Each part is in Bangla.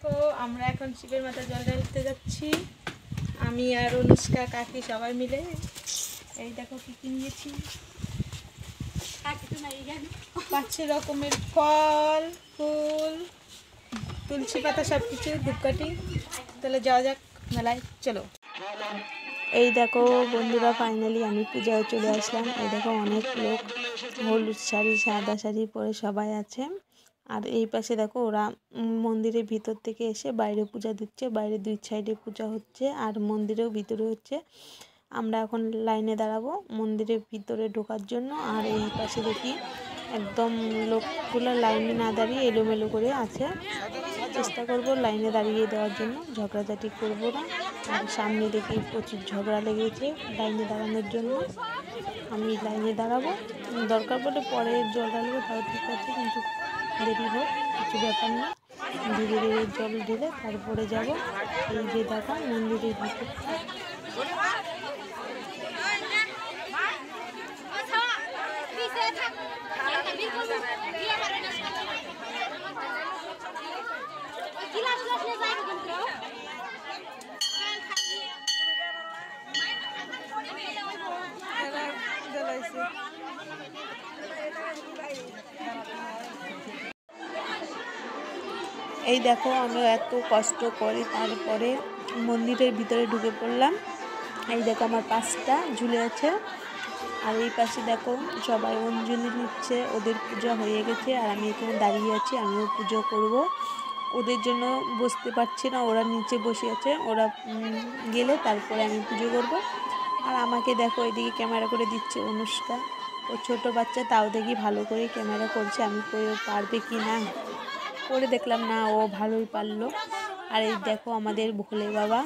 দেখো আমরা এখন শিবের মাথায় জল ঢালতে যাচ্ছি, আমি আর অনুষ্কা কাকি সবাই মিলে। এই দেখো কি কি নিয়েছি, 5 রকমের ফল, ফুল, তুলসী পাতা, সব কিছু, ধূপকাঠি। তাহলে যাওয়া যাক মেলায়, চলো। এই দেখো বন্ধুরা, ফাইনালি আমি পূজায় চলে আসলাম। এই দেখো অনেক লোক হলুদ শাড়ি সাদা শাড়ি পরে সবাই আছে। আর এই পাশে দেখো ওরা মন্দিরের ভিতর থেকে এসে বাইরে পূজা দিচ্ছে। বাইরে 2 সাইডে পূজা হচ্ছে আর মন্দিরেও ভিতরে হচ্ছে। আমরা এখন লাইনে দাঁড়াবো মন্দিরের ভিতরে ঢোকার জন্য। আর এই পাশে দেখি একদম লোকগুলো লাইনে না দাঁড়িয়ে এলোমেলো করে আছে। চেষ্টা করব লাইনে দাঁড়িয়ে দেওয়ার জন্য, ঝগড়াঝাটি করবো না। আর সামনে দেখি প্রচুর ঝগড়া লেগেছে লাইনে দাঁড়ানোর জন্য। আমি লাইনে দাঁড়াবো, দরকার পড়লে পরে জল ঢালবো, তাও ঠিক আছে, কিন্তু দেরি হোক কিছু ব্যাপার না। ধীরে ধীরে জল ঢেলে তারপরে যাব। এই যে দেখা মন্দিরের ভিতর। এই দেখো আমরা এত কষ্ট করে তারপরে মন্দিরের ভিতরে ঢুকে পড়লাম। এই দেখো আমার 5টা ঝুলে আছে। আর এই পাশে দেখো সবাই অঞ্জলি নিচ্ছে, ওদের পূজা হয়ে গেছে। আর আমি এখানে দাঁড়িয়ে আছি, আমিও পুজো করব। ওদের জন্য বসতে পারছি না, ওরা নিচে বসে আছে। ওরা গেলে তারপরে আমি পুজো করব। আর আমাকে দেখো এদিকে ক্যামেরা করে দিচ্ছে অনুষ্কা। ও ছোট বাচ্চা, তাও দেখি ভালো করে ক্যামেরা করছে। আমি পারবে কি না করে দেখলাম, না ও ভালোই পারলো। আর এই দেখো আমাদের ভোলে বাবা।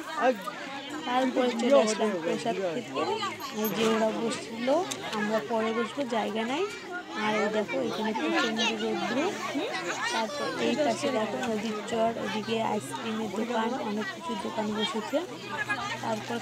তারপরে চলে আসলাম প্রসাদ খেতে। এই যে ওরা বসছিল, আমরা পরে বসবো, জায়গা নাই। আর এই দেখো এখানে প্রচন্ড রৌদ্র। তারপর এই পাশে দেখো নদীর চর, ওদিকে আইসক্রিমের দোকান, অনেক কিছু দোকান বসেছে। তারপর